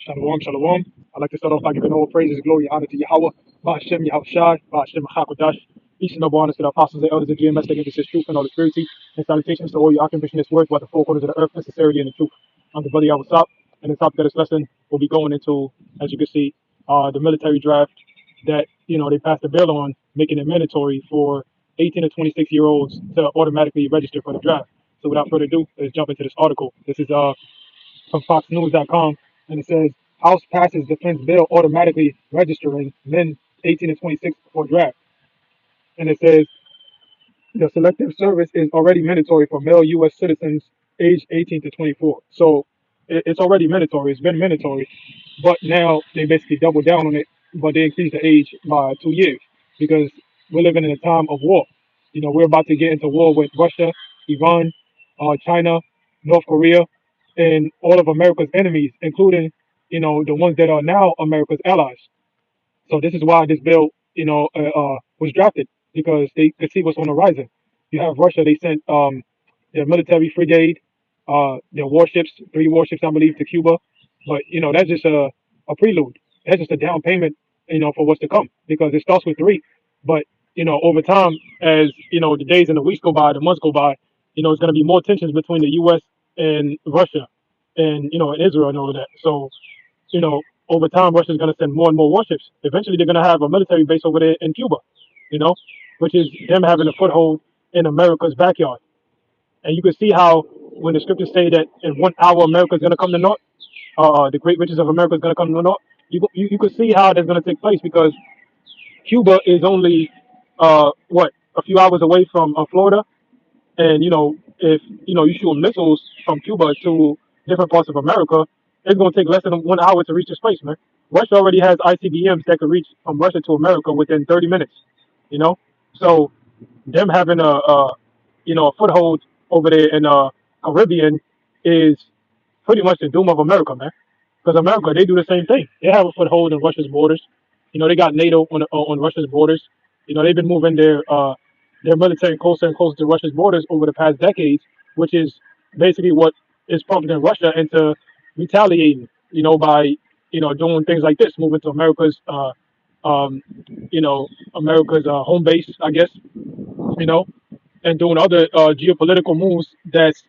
Shalom, shalom. I'd like to start off by giving all praises, glory, and honor to Yahweh, Ba'ashem, Yahushai, Ba'ashem, Hakodash. Each and every honor to the apostles and elders of GMS, that give us his truth and all the purity. And salutations to all your occupation this work by the four corners of the earth, necessarily in the truth. I'm the brother Yahweh Sop, and the topic of this lesson will be going into, as you can see, the military draft that, they passed a bill on, making it mandatory for 18 to 26-year-olds to automatically register for the draft. So without further ado, let's jump into this article. This is from FoxNews.com, and it says House passes defense bill automatically registering men 18 to 26 for draft. And it says the selective service is already mandatory for male U.S. citizens aged 18 to 24. So it's already mandatory. It's been mandatory, but now they basically double down on it, but they increase the age by 2 years because we're living in a time of war. We're about to get into war with Russia, Iran, China, North Korea, and all of America's enemies, including, the ones that are now America's allies. So this is why this bill, was drafted because they could see what's on the horizon. You have Russia; they sent their military frigate, their warships, 3 warships, I believe, to Cuba. But that's just a prelude. That's just a down payment, for what's to come because it starts with 3. But over time, as the days and the weeks go by, the months go by, it's going to be more tensions between the U.S. and Russia, and and Israel and all of that. So over time, Russia's going to send more and more warships. Eventually, they're going to have a military base over there in Cuba, you know, which is them having a foothold in America's backyard. And you can see how when the scriptures say that in 1 hour America is going to come to naught, the great riches of America is going to come to naught. You can see how that's going to take place because Cuba is only a few hours away from Florida, and if you shoot missiles from Cuba to different parts of America, it's gonna take less than 1 hour to reach the space, man. Russia already has ICBMs that could reach from Russia to America within 30 minutes. You know, so them having a foothold over there in Caribbean is pretty much the doom of America, man. Because America, they do the same thing. They have a foothold in Russia's borders. They got NATO on Russia's borders. They've been moving their military closer and closer to Russia's borders over the past decades, which is basically what is prompting Russia into retaliating. By doing things like this, moving to um, America's home base, I guess. You know, and doing other geopolitical moves that's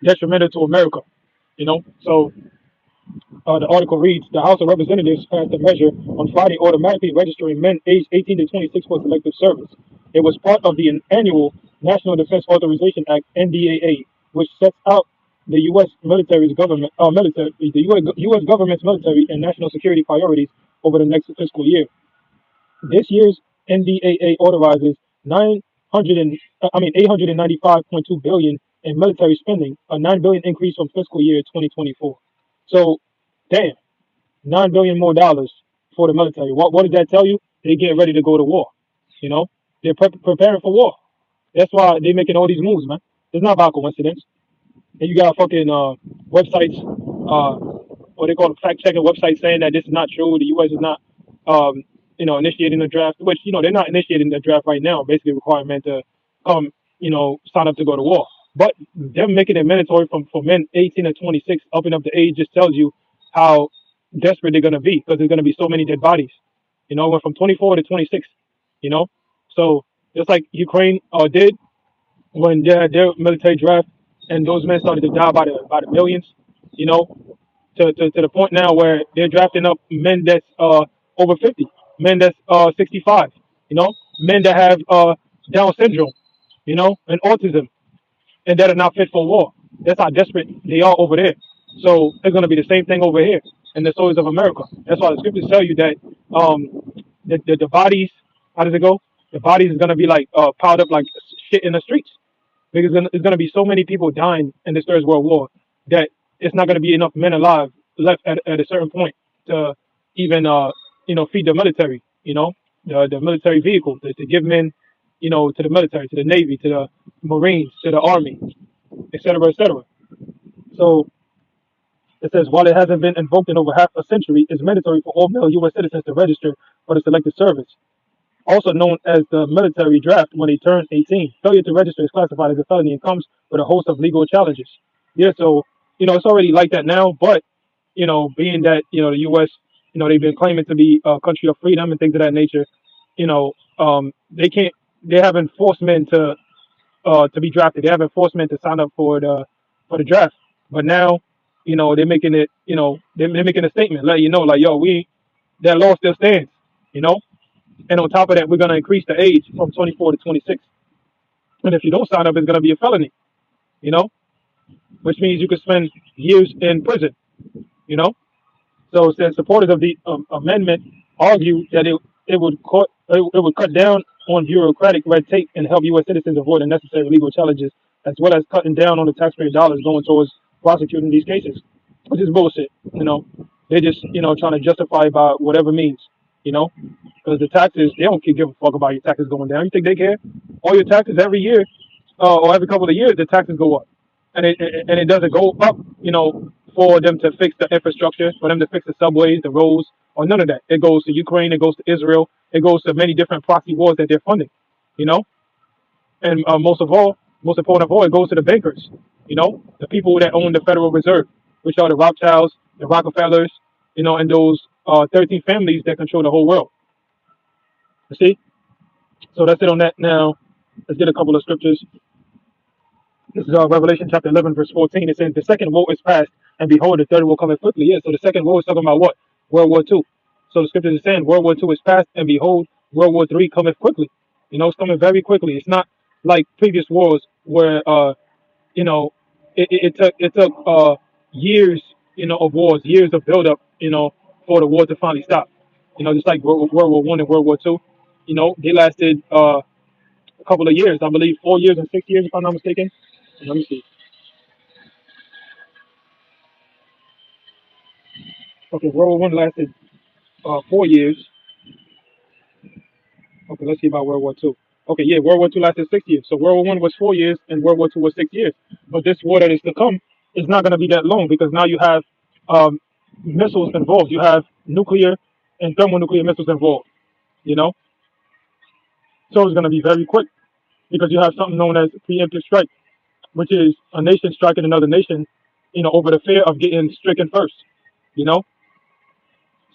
detrimental to America. So the article reads, the House of Representatives passed a measure on Friday automatically registering men aged 18 to 26 for selective service. It was part of the annual National Defense Authorization Act, NDAA, which sets out the U.S. U.S. government's military and national security priorities over the next fiscal year. This year's NDAA authorizes 895.2 billion in military spending, a 9 billion increase from fiscal year 2024. So, damn, 9 billion more dollars for the military. What does that tell you? They're getting ready to go to war. You know, they're preparing for war. That's why they're making all these moves, man. It's not by coincidence. And you got fucking websites, what they call fact checking websites saying that this is not true. The U.S. is not, initiating the draft, which they're not initiating the draft right now. Basically, requiring men to come, sign up to go to war. But them making it mandatory for men 18 to 26, upping up the age, just tells you how desperate they're gonna be because there's gonna be so many dead bodies. Went from 24 to 26. You know, so just like Ukraine did when they had their military draft, and those men started to die by the millions. You know, to the point now where they're drafting up men that's over 50, men that's 65. Men that have Down syndrome, and autism, and that are not fit for war. That's how desperate they are over there. So it's going to be the same thing over here in the soils of America. That's why the scriptures tell you that the bodies, how does it go? The bodies is going to be like piled up like shit in the streets because there's going to be so many people dying in this Third World War that it's not going to be enough men alive left at a certain point to even feed the military. The military vehicle to give men to the military, to the Navy, to the Marines, to the Army, etc., etc. So it says, while it hasn't been invoked in over half a century, it's mandatory for all male U.S. citizens to register for the selective service, also known as the military draft when they turn 18. Failure to register is classified as a felony and comes with a host of legal challenges. Yeah, so, it's already like that now, but being that the U.S. They've been claiming to be a country of freedom and things of that nature. They can't. They haven't forced men to be drafted. They haven't forced men to sign up for the draft. But now, they're making it. They're making a statement, letting you know, like, yo, that law still stands. You know, and on top of that, we're gonna increase the age from 24 to 26. And if you don't sign up, it's gonna be a felony. You know, which means you could spend years in prison. You know. So since supporters of the amendment argue that it would cut down on bureaucratic red tape and help U.S. citizens avoid unnecessary legal challenges, as well as cutting down on the taxpayer dollars going towards prosecuting these cases, which is bullshit. They're just trying to justify it by whatever means. You know, because the taxes, they don't give a fuck about your taxes going down. You think they care? All your taxes every year, or every couple of years, the taxes go up, and it doesn't go up, for them to fix the infrastructure, for them to fix the subways, the roads, or none of that. It goes to Ukraine, it goes to Israel, it goes to many different proxy wars that they're funding, you know, and most important of all, it goes to the bankers, the people that own the Federal Reserve, which are the Rothschilds, the Rockefellers, and those 13 families that control the whole world. You see? So that's it on that. Now, let's get a couple of scriptures. This is Revelation chapter 11, verse 14. It says, the second woe is past, and behold, the third will come quickly. Yeah, so the second woe is talking about what? World War II. So the scripture is saying World War II is past, and behold, World War III cometh quickly. It's coming very quickly. It's not like previous wars where, it took years, of wars, years of buildup, for the war to finally stop. Just like World War I and World War II, they lasted a couple of years. I believe 4 years and 6 years, if I'm not mistaken. Let me see. Okay, World War One lasted 4 years. Okay, let's see about World War Two. Okay, yeah, World War Two lasted 6 years. So World War One was 4 years, and World War Two was 6 years. But this war that is to come is not going to be that long because now you have um, missiles involved. You have nuclear and thermonuclear missiles involved. You know, so it's going to be very quick because you have something known as preemptive strike, which is a nation striking another nation, over the fear of getting stricken first. You know,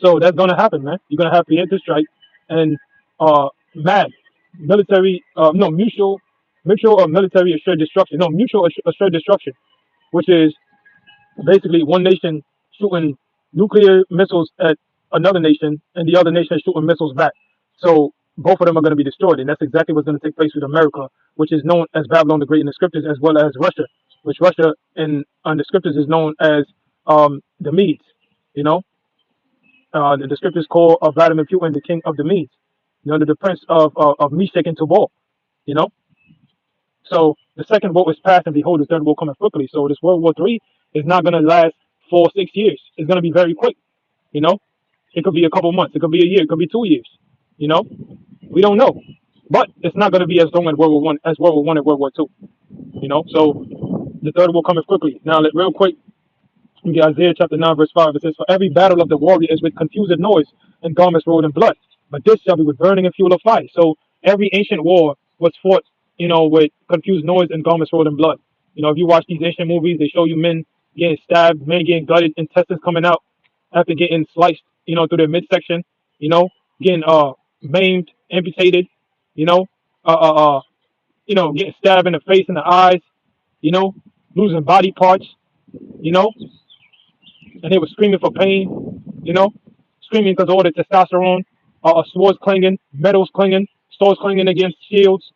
So that's gonna happen, man. You're gonna have preemptive strike and MAD, military, no mutual or military assured destruction. No, mutual assured destruction, which is basically one nation shooting nuclear missiles at another nation, and the other nation shooting missiles back. So both of them are going to be destroyed, and that's exactly what's going to take place with America, which is known as Babylon the Great in the scriptures, as well as Russia, which Russia in the scriptures is known as the Medes. You know, the scriptures call Vladimir Putin the king of the Medes. The prince of Meshach and Tubal. You know, so the second war is past, and behold, the third war coming quickly. So this World War III is not going to last 4 6 years. It's going to be very quick. You know, it could be a couple months, it could be a year, it could be 2 years. You know, we don't know, but it's not going to be as long as World War One and World War Two. So the third will come quickly. Now, real quick, in Isaiah chapter 9, verse 5, it says, "For every battle of the warrior is with confused noise and garments rolled in blood, but this shall be with burning and fuel of fire." So every ancient war was fought, with confused noise and garments rolled in blood. If you watch these ancient movies, they show you men getting stabbed, men getting gutted, intestines coming out after getting sliced, through their midsection, you know, getting maimed, amputated, you know, uh, uh, uh, getting stabbed in the face and the eyes, you know, losing body parts, you know, and they were screaming for pain, screaming because of all the testosterone, swords clanging, metals clanging, swords clanging against shields,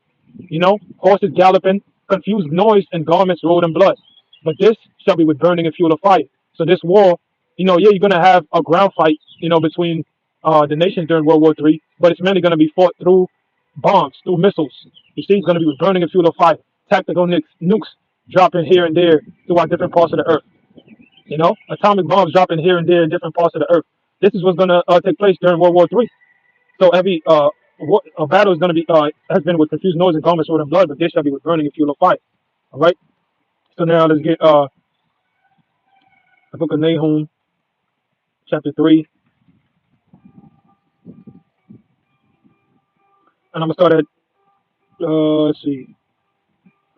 horses galloping, confused noise, and garments rolled in blood. But this shall be with burning and fuel of fire. So this war, yeah, you're gonna have a ground fight, between the nations during World War III, but it's mainly gonna be fought through bombs, through missiles. You see, it's gonna be with burning and fuel of fire, tactical nukes dropping here and there throughout different parts of the earth. Atomic bombs dropping here and there in different parts of the earth. This is what's gonna take place during World War III. So every a battle is going to be has been with confused noise and garments rolled in blood, but this shall be with burning and fuel of fire. All right. So now let's get the book of Nahum, chapter 3, and I'm gonna start at let's see,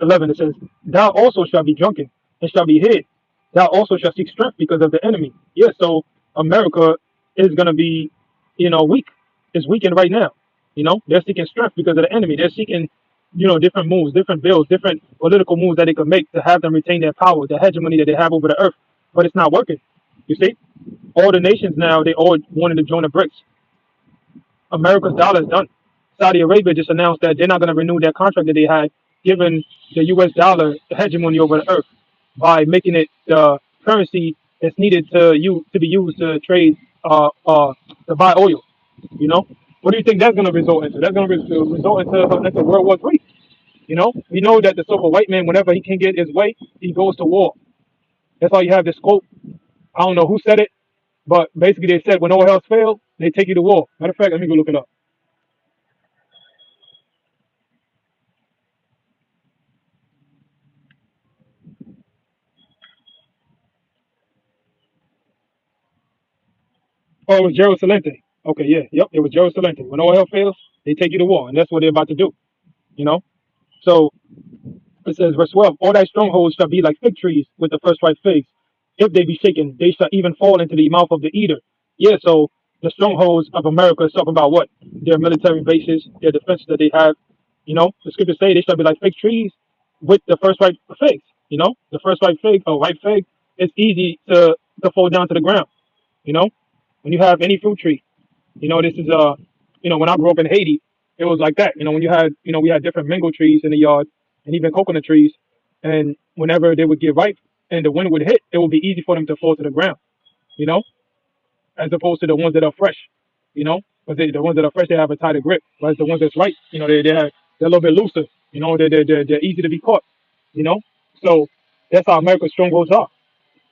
11. It says, "Thou also shalt be drunken and shalt be hid, thou also shall seek strength because of the enemy. Yeah, so America is gonna be, weak. It's weakened right now. They're seeking strength because of the enemy. They're seeking, different moves, different bills, different political moves that they can make to have them retain their power, the hegemony that they have over the earth. But it's not working. You see, all the nations now they all wanted to join the BRICS. America's dollar is done. Saudi Arabia just announced that they're not going to renew their contract that they had given the U.S. dollar hegemony over the earth by making it the currency that's needed to be used to trade to buy oil. You know, what do you think that's going to result into? That's going to result into World War III. We know that the so-called white man, whenever he can get his way, he goes to war. That's why you have this quote. I don't know who said it, but basically they said when all else fails, they take you to war. Matter of fact, let me go look it up. Oh, it was Gerald Celente. Okay, yeah, yep, it was Gerald Celente. When all hell fails, they take you to war, and that's what they're about to do. You know. So it says, verse 12: All thy strongholds shall be like fig trees with the first ripe figs. If they be shaken, they shall even fall into the mouth of the eater. Yeah. So the strongholds of America is talking about what? Their military bases, their defenses that they have. The scriptures say they shall be like fig trees with the first ripe figs. The first ripe fig, or ripe fig, it's easy to fall down to the ground. You know, when you have any fruit tree. This is when I grew up in Haiti, it was like that. When you had, we had different mango trees in the yard and even coconut trees, and whenever they would get ripe and the wind would hit, it would be easy for them to fall to the ground. You know, as opposed to the ones that are fresh. Because the ones that are fresh they have a tighter grip, whereas the ones that's ripe, they're a little bit looser. They're easy to be caught. You know, so that's how America's strongholds are.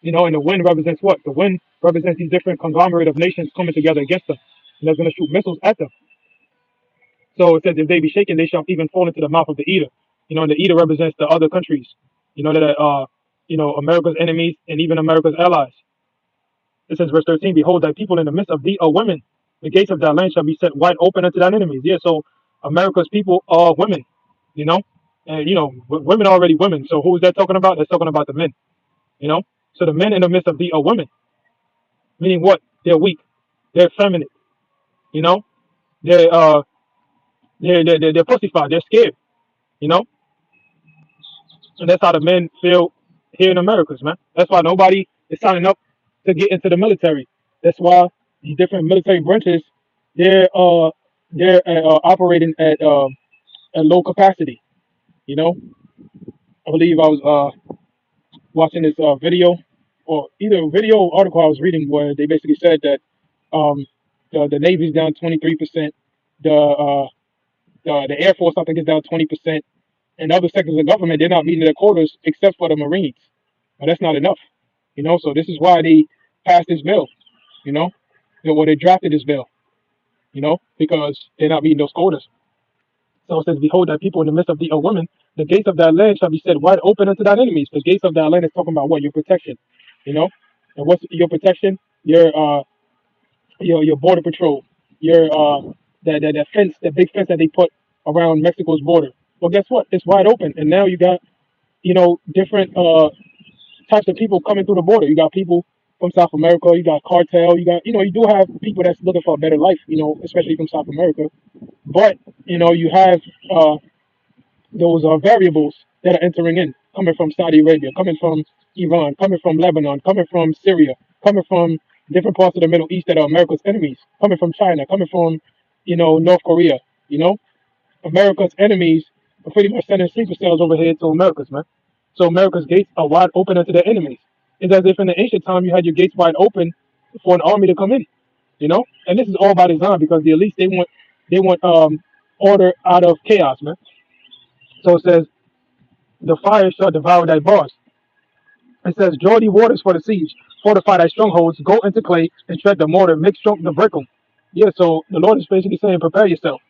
And the wind represents what? The wind represents these different conglomerate of nations coming together against them. And they're going to shoot missiles at them. So it says, if they be shaken, they shall even fall into the mouth of the eater. And the eater represents the other countries, that are, America's enemies and even America's allies. It says, verse 13, Behold, thy people in the midst of thee are women. The gates of thy land shall be set wide open unto thine enemies. Yeah, so America's people are women, you know? And, women are already women. So who is that talking about? That's talking about the men, you know? So the men in the midst of thee are women, meaning what? They're weak. They're feminine, you know? They're, uh, they're pussified. They're scared, you know? And that's how the men feel here in Americas, man. That's why nobody is signing up to get into the military. That's why these different military branches, they're uh they're operating at low capacity. You know, I believe I was watching this video, or either a video or article I was reading where they basically said that um the Navy's down 23%, the the Air Force I think is down 20%, and other sectors of government they're not meeting their quotas except for the Marines. But that's not enough. So this is why they passed this bill. You know, or they drafted this bill. Because they're not meeting those quotas. So it says, Behold, thy people in the midst of thee are women. The gates of thy land shall be set wide open unto thine enemies. The gates of thy land is talking about what? Your protection. You know, and what's your protection? Your border patrol. Your that fence, that big fence that they put around Mexico's border. Well, guess what? It's wide open, and now you got different types of people coming through the border. You got people from South America. You got cartel. You do have people that's looking for a better life. Especially from South America. But you have those variables that are entering in, coming from Saudi Arabia, coming from Iran, coming from Lebanon, coming from Syria, coming from different parts of the Middle East that are America's enemies, coming from China, coming from North Korea. You know, America's enemies are pretty much sending sleeper cells over here to America's, man. So America's gates are wide open unto their enemies. It's as if in the ancient time you had your gates wide open for an army to come in. And this is all by design because the elites they want order out of chaos, man. So it says the fire shall devour thy bars. It says draw thee waters for the siege, fortify thy strongholds, go into clay and tread the mortar, make strong the brick 'em. Yeah, so the Lord is basically saying prepare yourself.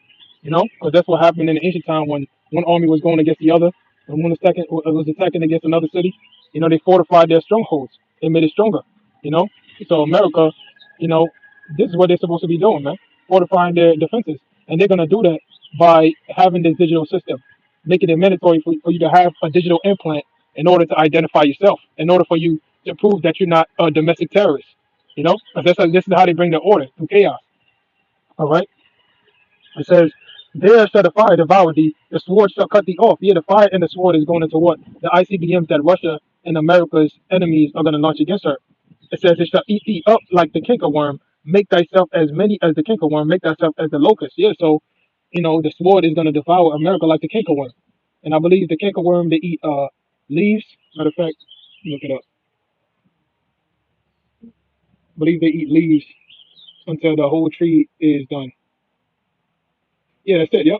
Because that's what happened in the ancient time when one army was going against the other, and when the second was attacking against another city. They fortified their strongholds. They made it stronger. You know, so America, you know, this is what they're supposed to be doing, man, fortifying their defenses, and they're gonna do that by having this digital system, making it mandatory for you to have a digital implant in order to identify yourself, in order for you to prove that you're not a domestic terrorist. You know, 'cause this is how they bring the order through chaos. All right. It says, "There shall the fire devour thee, the sword shall cut thee off." Yeah, the fire and the sword is going into what? The ICBMs that Russia and America's enemies are going to launch against her. It says, "It shall eat thee up like the cankerworm. Make thyself as many as the cankerworm. Make thyself as the locust." Yeah, so, the sword is going to devour America like the cankerworm. And I believe the cankerworm, they eat leaves. Matter of fact, look it up. I believe they eat leaves until the whole tree is done. Yeah, that's it. Yep.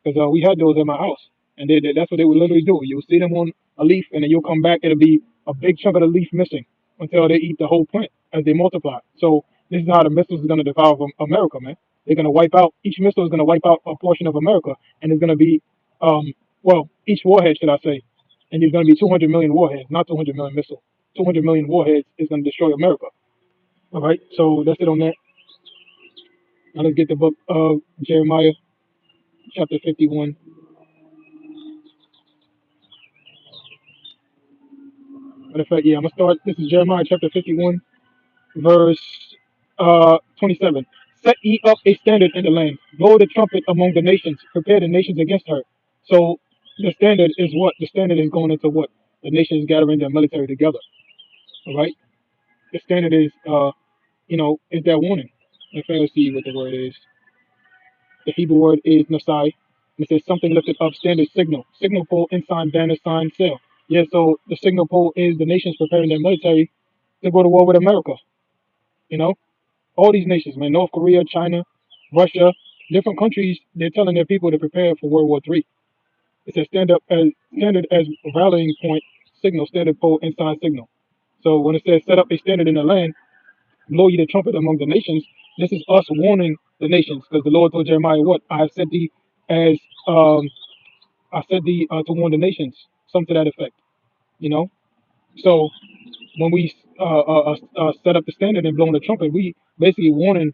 Because we had those at my house, and that's what they would literally do. You'll see them on a leaf, and then you'll come back, it'll be a big chunk of the leaf missing until they eat the whole plant as they multiply. So this is how the missiles are going to devour America, man. They're going to wipe out, each missile is going to wipe out a portion of America, and it's going to be, each warhead, should I say, and there's going to be 200 million warheads, not 200 million missiles. 200 million warheads is going to destroy America. All right, so that's it on that. Now let's get the book of Jeremiah, chapter 51. Matter of fact, yeah, I'm gonna start. This is Jeremiah chapter 51, verse 27. "Set ye up a standard in the land, blow the trumpet among the nations, prepare the nations against her." So the standard is what? The standard is going into what? The nations gathering their military together. All right. The standard is, is that warning. In fact, let's see what the word is. The Hebrew word is nasai. It says something lifted up, standard, signal, signal pole, ensign, banner, sign, sail. Yeah, so the signal pole is the nations preparing their military to go to war with America. You know, all these nations, man, North Korea, China, Russia, different countries, they're telling their people to prepare for World War III. It's a standard as rallying point, signal, standard pole, ensign, signal. So when it says set up a standard in the land, blow ye the trumpet among the nations, this is us warning the nations, because the Lord told Jeremiah, "What I have said thee as I said thee to warn the nations," something to that effect. You know, so when we set up the standard and blowing the trumpet, we basically warning,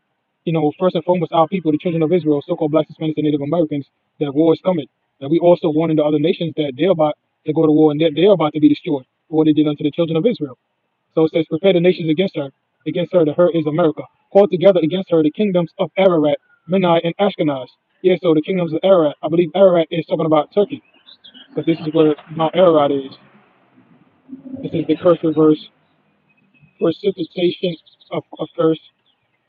first and foremost, our people, the children of Israel, so-called blacks, Hispanics, and Native Americans, that war is coming. And we also warning the other nations that they're about to go to war and they're about to be destroyed for what they did unto the children of Israel. So it says, "Prepare the nations against her, the her is America. Call together against her the kingdoms of Ararat, Menai, and Ashkenaz." Yeah, so the kingdoms of Ararat, I believe Ararat is talking about Turkey, because this is where Mount Ararat is. This is the cursive verse precipitation of curse.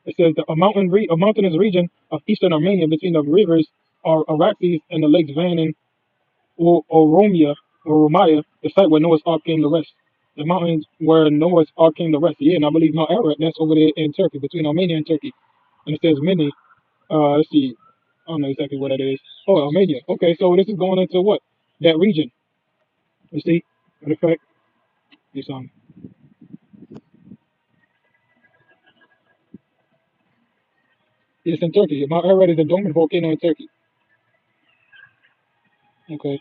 It says a a mountainous region of eastern Armenia between the rivers are Araxes and the lakes Van and Oromia or Romaya, the site where Noah's Ark came to rest. The mountains where Noah's Ark came to rest. Yeah, and I believe Mount Ararat, that's over there in Turkey, between Armenia and Turkey. And it says many, let's see, I don't know exactly what that is. Oh, Armenia. Okay, so this is going into what? That region. You see? Matter of fact, it's it's in Turkey. Mount Ararat is a dormant volcano in Turkey. Okay.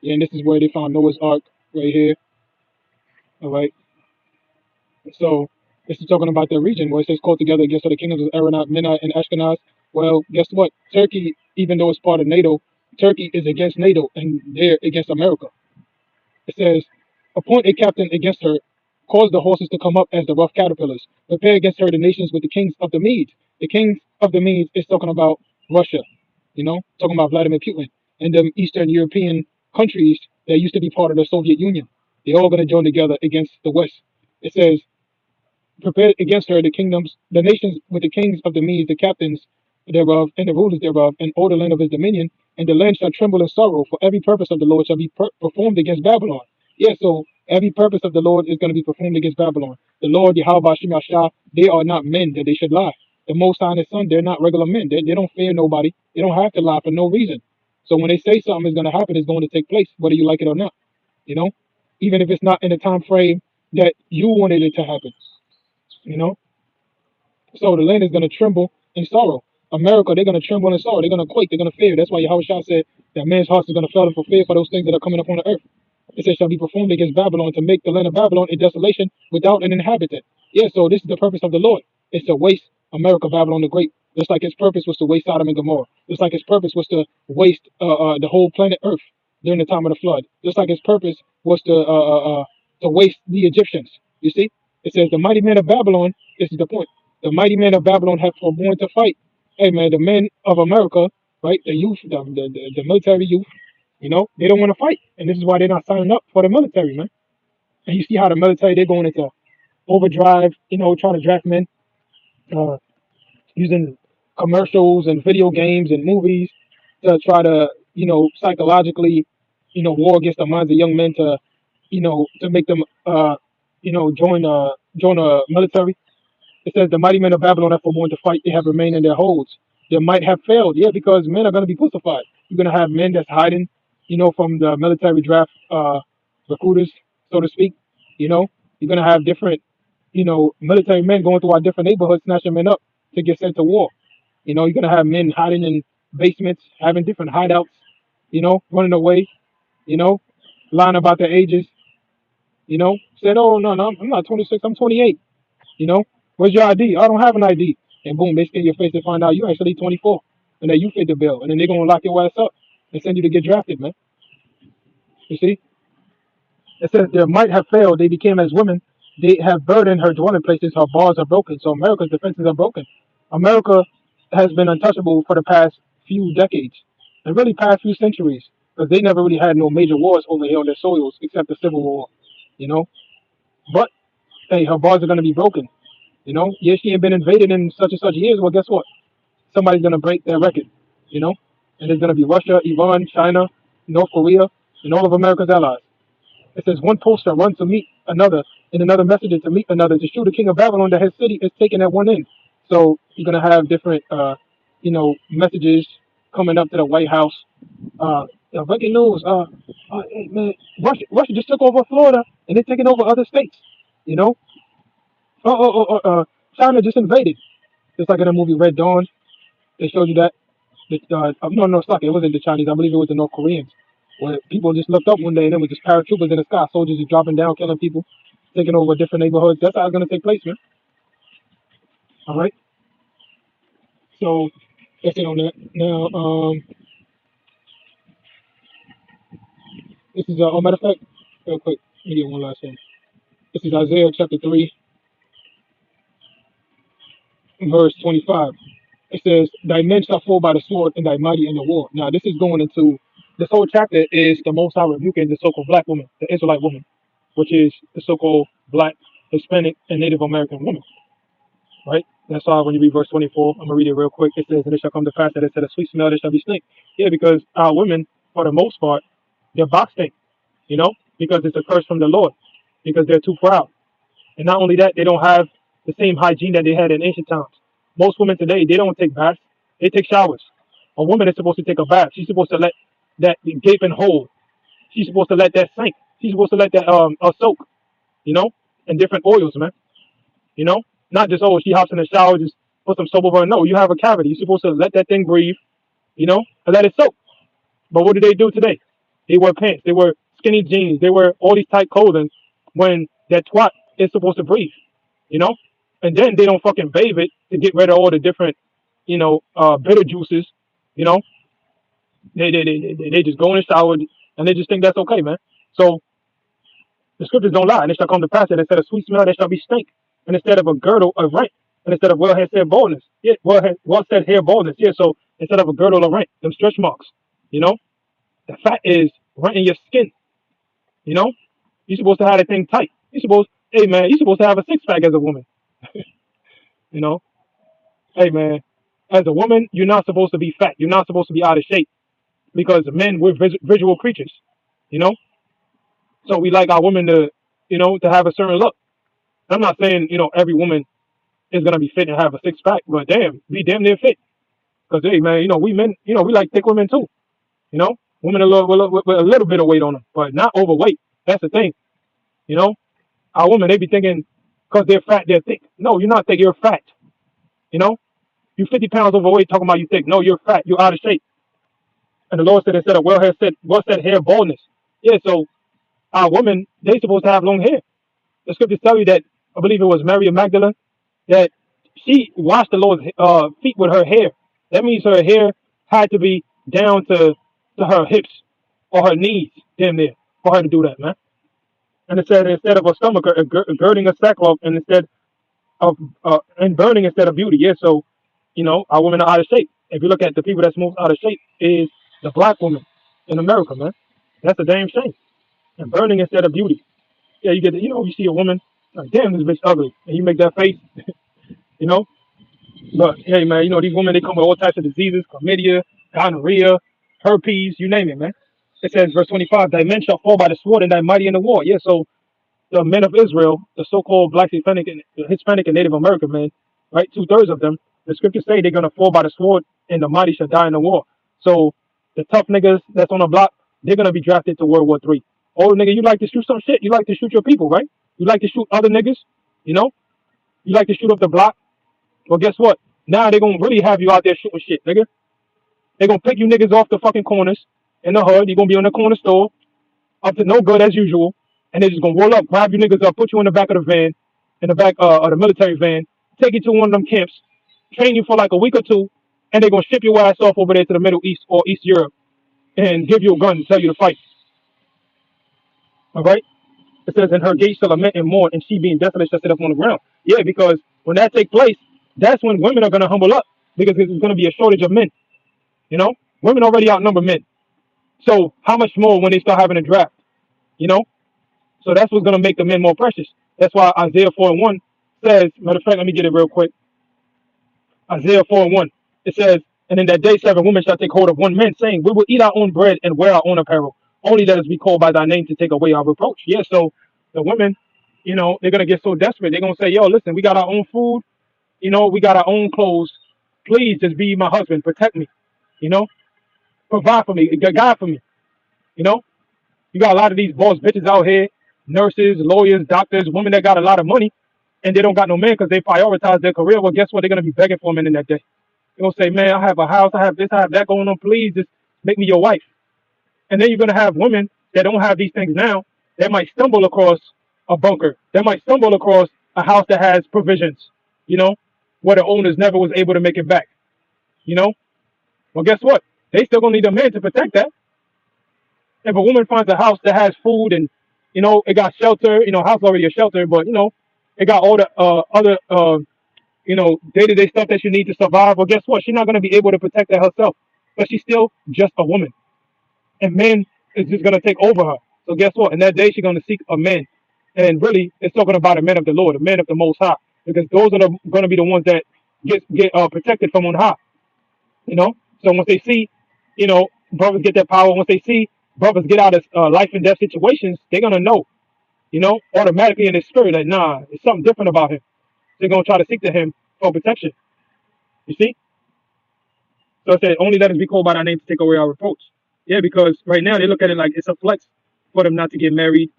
Yeah, and this is where they found Noah's Ark right here. All right. So this is talking about the region where it says called together against the kingdoms of Aranat, Minna, and Ashkenaz. Well, guess what? Turkey, even though it's part of NATO, Turkey is against NATO and they're against America. It says, "Appoint a captain against her, cause the horses to come up as the rough caterpillars. Prepare against her the nations with the kings of the Medes." The kings of the Medes is talking about Russia, talking about Vladimir Putin and the Eastern European countries that used to be part of the Soviet Union. They're all going to join together against the West. It says, "Prepare against her the kingdoms, the nations with the kings of the Medes, the captains thereof, and the rulers thereof, and all the land of his dominion. And the land shall tremble in sorrow, for every purpose of the Lord shall be performed against Babylon." Yeah, so every purpose of the Lord is going to be performed against Babylon. The Lord, Yahweh, Shem Yahshua, they are not men that they should lie. The Most High and His Son, they're not regular men. They don't fear nobody. They don't have to lie for no reason. So when they say something is going to happen, it's going to take place, whether you like it or not. You know, even if it's not in the time frame that you wanted it to happen. You know. So the land is going to tremble in sorrow. America, they're going to tremble in sorrow. They're going to quake. They're going to fear. That's why Yahweh Shah said that man's heart is going to fail him for fear for those things that are coming upon the earth. It says, "Shall be performed against Babylon to make the land of Babylon a desolation without an inhabitant." Yeah, so this is the purpose of the Lord. It's to waste America, Babylon the Great. Just like his purpose was to waste Sodom and Gomorrah. Just like his purpose was to waste the whole planet Earth during the time of the flood. Just like his purpose was to waste the Egyptians. You see, it says the mighty men of Babylon. This is the point. The mighty men of Babylon have forborne to fight. Hey man, the men of America, right? The youth, the military youth. They don't want to fight, and this is why they're not signing up for the military, man. And you see how the military they're going into overdrive. Trying to draft men, uh, using commercials and video games and movies to try to, psychologically, war against the minds of young men to make them, join a military. It says the mighty men of Babylon have forborne to fight; they have remained in their holds. They might have failed, yeah, because men are going to be crucified. You're going to have men that's hiding, from the military draft recruiters, so to speak. You know, you're going to have different, military men going through our different neighborhoods, snatching men up to get sent to war. You're going to have men hiding in basements, having different hideouts, running away, you know, lying about their ages, said, oh, no, no, I'm not 26, I'm 28. Where's your ID? I don't have an ID. And boom, they scan your face and find out you actually 24 and that you fit the bill. And then they're going to lock your ass up and send you to get drafted, man. You see? It says they might have failed. They became as women. They have burdened her dwelling places. Her bars are broken. So America's defenses are broken. America has been untouchable for the past few decades and really past few centuries because they never really had no major wars over here on their soils except the Civil War, you know. But hey, her bars are going to be broken. Yeah, she ain't been invaded in such and such years. Well, guess what? Somebody's gonna break their record, you know, and there's gonna be Russia, Iran, China, North Korea, and all of America's allies. It says one poster run to meet another, and another messenger to meet another to shoot the king of Babylon that his city is taken at one end. So you're gonna have different, messages coming up to the White House. Breaking news. Hey, man, Russia just took over Florida, and they're taking over other states. You know, China just invaded. Just like in the movie Red Dawn, they showed you that. No, it's not. It wasn't the Chinese. I believe it was the North Koreans. Where people just looked up one day and there was just paratroopers in the sky, soldiers just dropping down, killing people, taking over different neighborhoods. That's how it's gonna take place, man. All right. So that's it on that. Now, this is matter of fact, real quick, let me get one last one. This is Isaiah chapter 3, verse 25. It says, "Thy men shall fall by the sword, and thy mighty in the war." Now, this is going into this whole chapter is the Most High rebuking the so-called black woman, the Israelite woman, which is the so-called black, Hispanic, and Native American woman, right? That's why when you read verse 24, I'm gonna read it real quick. It says, "And it shall come to pass that it said a sweet smell, there shall be stink." Yeah, because our women, for the most part, they're box stink, because it's a curse from the Lord, because they're too proud. And not only that, they don't have the same hygiene that they had in ancient times. Most women today, they don't take baths, they take showers. A woman is supposed to take a bath. She's supposed to let that gaping hole. She's supposed to let that sink. She's supposed to let that soak, you know, and different oils, man. You know, not just she hops in the shower, just put some soap over her. No, you have a cavity. You're supposed to let that thing breathe, and let it soak. But what do they do today? They wear pants. They wear skinny jeans. They wear all these tight clothing when that twat is supposed to breathe, you know? And then they don't fucking bathe it to get rid of all the different, bitter juices, you know? They just go in the shower and they just think that's okay, man. So the scriptures don't lie. And it shall come to pass that instead of sweet smell, there shall be stink. And instead of a girdle, a rent. And instead of well head said baldness. Yeah, well said hair baldness. Yeah, so instead of a girdle, a rent, them stretch marks, you know? The fat is renting your skin. You're supposed to have that thing tight. Hey man, you're supposed to have a six pack as a woman. You know, hey man, as a woman, you're not supposed to be fat. You're not supposed to be out of shape because men, we're visual creatures. You know, so we like our women to, to have a certain look. I'm not saying, every woman is gonna be fit and have a six pack, but damn, be damn near fit. Because hey man, we men, we like thick women too. Women with a little bit of weight on them, but not overweight. That's the thing. Our women, they be thinking because they're fat, they're thick. No, you're not thick, you're fat. You're 50 pounds overweight talking about you thick. No, you're fat, you're out of shape. And the Lord said instead of well said hair baldness. Yeah, so our women, they supposed to have long hair. The scriptures tell you that, I believe it was Mary of Magdalene, that she washed the Lord's feet with her hair. That means her hair had to be down to her hips or her knees, damn near, for her to do that, man. And it said instead of a stomach, girding a sackcloth, and instead of and burning instead of beauty. Yeah, so our women are out of shape. If you look at the people that's most out of shape is the black woman in America, man. That's a damn shame. And burning instead of beauty. Yeah, you get you see a woman like, damn, this bitch ugly, and you make that face, you know. But hey, man, these women, they come with all types of diseases, chlamydia, gonorrhea, herpes, you name it, man. It says verse 25, thy men shall fall by the sword and thy mighty in the war. Yeah, so the men of Israel, the so-called black Hispanic and Native American men, right? 2/3 of them, the scriptures say they're gonna fall by the sword, and the mighty shall die in the war. So the tough niggas that's on the block, they're gonna be drafted to World War III. Oh, nigga, you like to shoot some shit? You like to shoot your people, right? You like to shoot other niggas, you know? You like to shoot up the block. Well, guess what? Now they're gonna really have you out there shooting shit, nigga. They're gonna pick you niggas off the fucking corners in the hood. You're gonna be on the corner store up to no good as usual, and they're just gonna roll up, grab you niggas up, put you in the back of the van, in the back of the military van, take you to one of them camps, train you for like a week or two, and they're gonna ship your ass off over there to the Middle East or East Europe and give you a gun and tell you to fight. All right? It says, "In her gates shall lament and mourn, and she being desolate shall sit up on the ground." Yeah, because when that takes place, that's when women are gonna humble up because there's gonna be a shortage of men. You know, women already outnumber men. So how much more when they start having a draft? You know, so that's what's gonna make the men more precious. That's why Isaiah 4:1 says. Matter of fact, let me get it real quick. Isaiah 4:1. It says, "And in that day 7 women shall take hold of one man, saying, we will eat our own bread and wear our own apparel. Only let us be called by thy name to take away our reproach." Yeah, so the women, they're gonna get so desperate. They're gonna say, "Yo, listen, we got our own food. We got our own clothes. Please just be my husband, protect me. You know, provide for me, God for me. You know, you got a lot of these boss bitches out here, nurses, lawyers, doctors, women that got a lot of money, and they don't got no man because they prioritize their career. Well, guess what? They're gonna be begging for men in that day. They're gonna say, "Man, I have a house, I have this, I have that going on. Please just make me your wife." And then you're gonna have women that don't have these things now. That might stumble across a bunker. They might stumble across a house that has provisions. You know, where the owners never was able to make it back. You know, well, guess what? They still gonna need a man to protect that. If a woman finds a house that has food and it got shelter, house already a shelter, but it got all the other day-to-day stuff that you need to survive. Well, guess what? She's not gonna be able to protect that herself, but she's still just a woman, and men is just gonna take over her. So guess what? In that day, she's gonna seek a man, and really, it's talking about the men of the Lord, the men of the Most High, because those are gonna be the ones that get protected from on high. You know, so once they see, brothers get that power. Once they see brothers get out of life and death situations, they're gonna know, automatically in their spirit that nah, it's something different about him. They're gonna try to seek to him for protection. You see? So it said, "Only let us be called by thy name to take away our reproach." Yeah, because right now they look at it like it's a flex for them not to get married.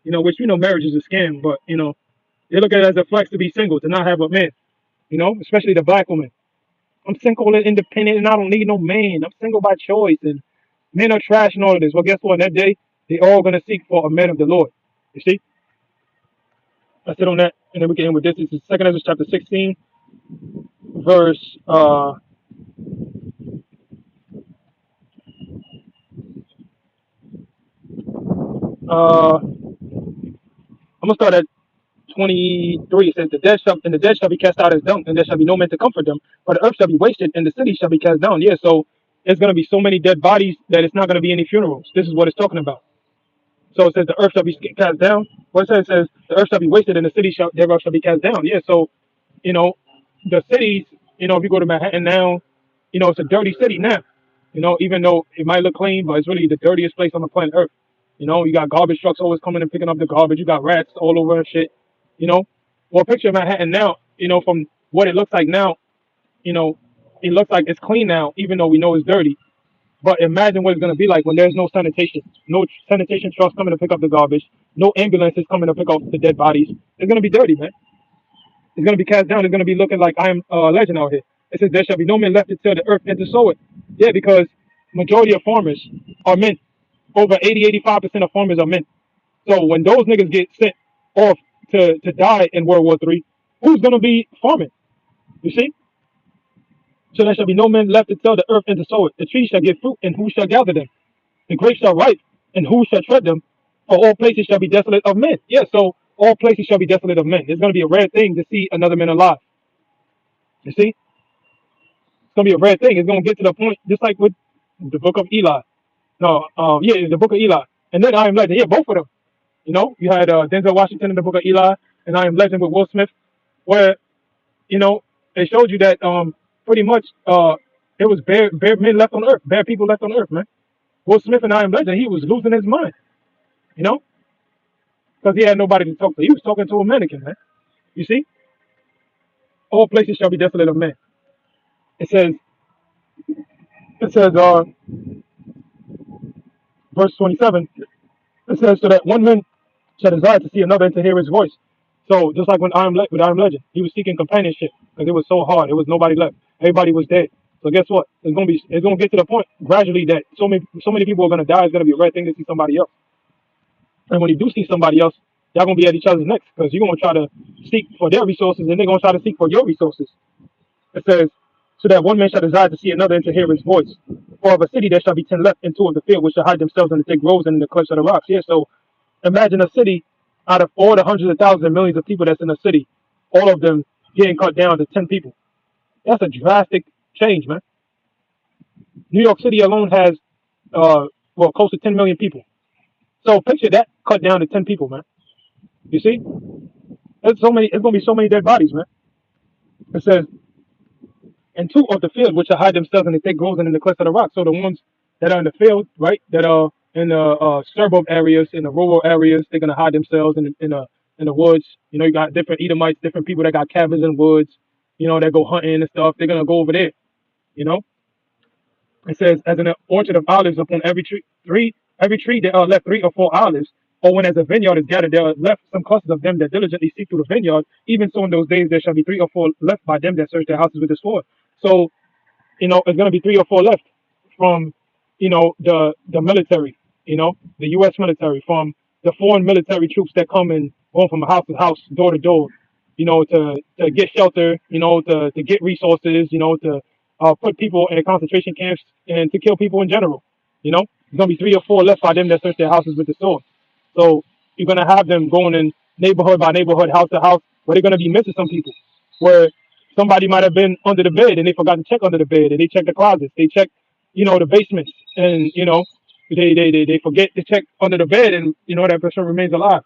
Which marriage is a scam, but they look at it as a flex to be single, to not have a man. Especially the black woman. "I'm single and independent, and I don't need no man. I'm single by choice, and men are trash and all of this." Well, guess what? In that day, they all gonna seek for a man of the Lord. You see? That's it on that, and then we can end with this. This is 2 Ezra chapter 16, verse I'm gonna start at 23. It says, the dead shall be cast out as dung, and there shall be no man to comfort them, for the earth shall be wasted, and the city shall be cast down. Yeah, so there's gonna be so many dead bodies that it's not gonna be any funerals. This is what it's talking about. So it says the earth shall be cast down. What it says the earth shall be wasted, and the city thereof shall be cast down. Yeah, so you know the cities. If you go to Manhattan now, it's a dirty city now. Even though it might look clean, but it's really the dirtiest place on the planet Earth. You got garbage trucks always coming and picking up the garbage. You got rats all over and shit. You know, well, picture Manhattan now. From what it looks like now. You know, it looks like it's clean now, even though we know it's dirty. But imagine what it's gonna be like when there's no sanitation, no sanitation trucks coming to pick up the garbage, no ambulances coming to pick up the dead bodies. It's gonna be dirty, man. It's gonna be cast down. It's gonna be looking like I am a legend out here. It says there shall be no man left to till the earth and to sow it. Yeah, because majority of farmers are men. Over 85% of farmers are men. So when those niggas get sent off to die in World War III, who's gonna be farming? You see? So there shall be no man left to till the earth and to sow it. The trees shall give fruit, and who shall gather them? The grapes shall ripe, and who shall tread them? For all places shall be desolate of men. Yeah, so all places shall be desolate of men. It's going to be a rare thing to see another man alive. You see, it's going to be a rare thing. It's going to get to the point, just like with the book of Eli. No, yeah, the book of Eli. And then I Am Legend. Yeah, both of them. You know, you had Denzel Washington in the book of Eli, and I Am Legend with Will Smith, where you know they showed you that pretty much it was bare men left on earth, bare people left on earth, man. Will Smith and I Am Legend, he was losing his mind, you know, because he had nobody to talk to. He was talking to a mannequin, man. You see, all places shall be desolate of men. It says, it says, verse 27. It says, so that one man shall desire to see another and to hear his voice. So just like with I Am Legend, he was seeking companionship because it was so hard. There was nobody left. Everybody was dead. So guess what? It's gonna get to the point gradually that so many people are gonna die. It's gonna be a rare thing to see somebody else. And when you do see somebody else, y'all gonna be at each other's necks because you're gonna try to seek for their resources and they're gonna try to seek for your resources. It says, so that one man shall desire to see another and to hear his voice. For of a city there shall be 10 left, and two of the field which shall hide themselves in the thick groves and in the clefts of the rocks. Yeah, so imagine a city out of all the hundreds of thousands and millions of people that's in a city, all of them getting cut down to 10 people. That's a drastic change, man. New York City alone has, close to 10 million people. So picture that cut down to 10 people, man. You see? There's so many, it's going to be so many dead bodies, man. It says, and two of the field which shall hide themselves in the thick groves and in the clefts of the rock. So the ones that are in the field, right, that are in the suburb areas, in the rural areas, they're gonna hide themselves in the woods. You know, you got different Edomites, different people that got cabins in woods. You know, that go hunting and stuff. They're gonna go over there. You know, it says, as in an orchard of olives upon every tree there are left 3 or 4 olives. Or when as a vineyard is gathered, there are left some clusters of them that diligently seek through the vineyard. Even so, in those days there shall be 3 or 4 left by them that search their houses with the sword. So you know, it's going to be 3 or 4 left from, you know, the military, you know, the U.S. military, from the foreign military troops that come and go from house to house, door to door, you know, to get shelter, you know, to get resources, you know, to put people in concentration camps and to kill people in general. You know, there's going to be 3 or 4 left by them that search their houses with the sword. So you're going to have them going in neighborhood by neighborhood, house to house, where they're going to be missing some people, where somebody might have been under the bed and they forgot to check under the bed and they check the closets, they check, you know, the basements, and you know, they forget to check under the bed, and you know that person remains alive.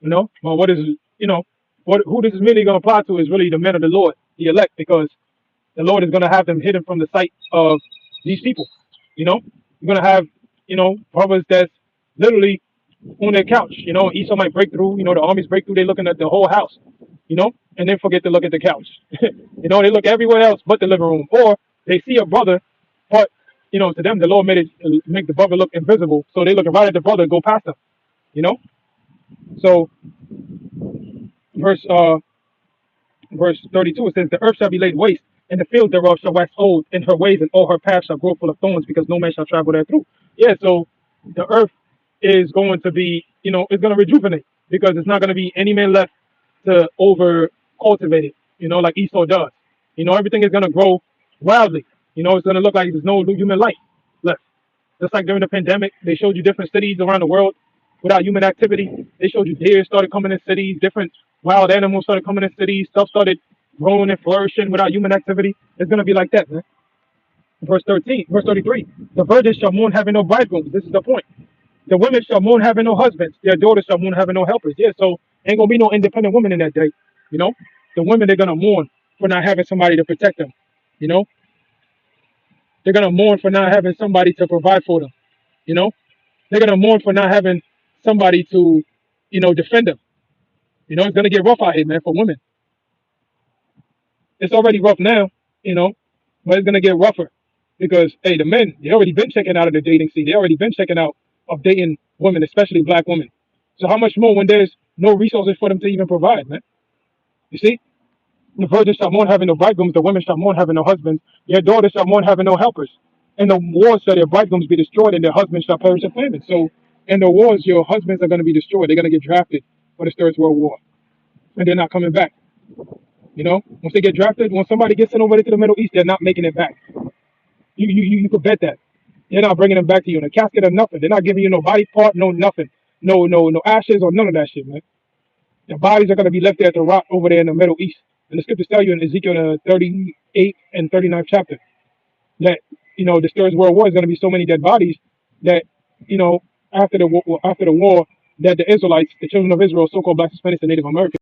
You know, well, what is, you know, what who this is really going to apply to is really the men of the Lord, the elect, because the Lord is going to have them hidden from the sight of these people. You know, you're going to have, you know, brothers that's literally on their couch. You know, Esau might break through. You know, the armies break through. They're looking at the whole house. You know, and then forget to look at the couch. You know, they look everywhere else but the living room, or they see a brother, but you know, to them the Lord made it make the brother look invisible, so they looking right at the brother, go past him. You know, so verse verse 32 it says, the earth shall be laid waste, and the field thereof shall wax old in her ways, and all her paths shall grow full of thorns, because no man shall travel there through. Yeah, so the earth is going to be, you know, it's going to rejuvenate because it's not going to be any man left to over cultivate it, you know, like Esau does. You know, everything is going to grow wildly. You know, it's going to look like there's no human life left. Just like during the pandemic, they showed you different cities around the world without human activity. They showed you deer started coming in cities, different wild animals started coming in cities, stuff started growing and flourishing without human activity. It's going to be like that, man. Verse 33, the virgins shall mourn having no bridegrooms. This is the point. The women shall mourn having no husbands. Their daughters shall mourn having no helpers. Yeah, so ain't gonna be no independent women in that day. You know, the women, they're gonna mourn for not having somebody to protect them. You know, they're gonna mourn for not having somebody to provide for them. You know, they're gonna mourn for not having somebody to, you know, defend them. You know, it's gonna get rough out here, man, for women. It's already rough now, you know, but it's gonna get rougher because hey, the men, they already been checking out of the dating scene. They already been checking out of dating women, especially black women. So how much more when there's no resources for them to even provide, man? You see, the virgins shall mourn having no bridegrooms, the women shall mourn having no husbands, their daughters shall mourn having no helpers. And the wars shall their bridegrooms be destroyed, and their husbands shall perish in famine. So in the wars, your husbands are going to be destroyed. They're going to get drafted for the Third World War, and they're not coming back. You know, once they get drafted, when somebody gets sent over to the Middle East, they're not making it back. You could bet that. They're not bringing them back to you in a casket or nothing. They're not giving you no body part, no nothing. no ashes or none of that shit, man. The bodies are going to be left there to rot over there in the Middle East. And the scriptures tell you in Ezekiel 38 and 39th chapter that, the Third World War is going to be so many dead bodies that, you know, after the war, that the Israelites, the children of Israel, so-called Black Hispanics and Native Americans,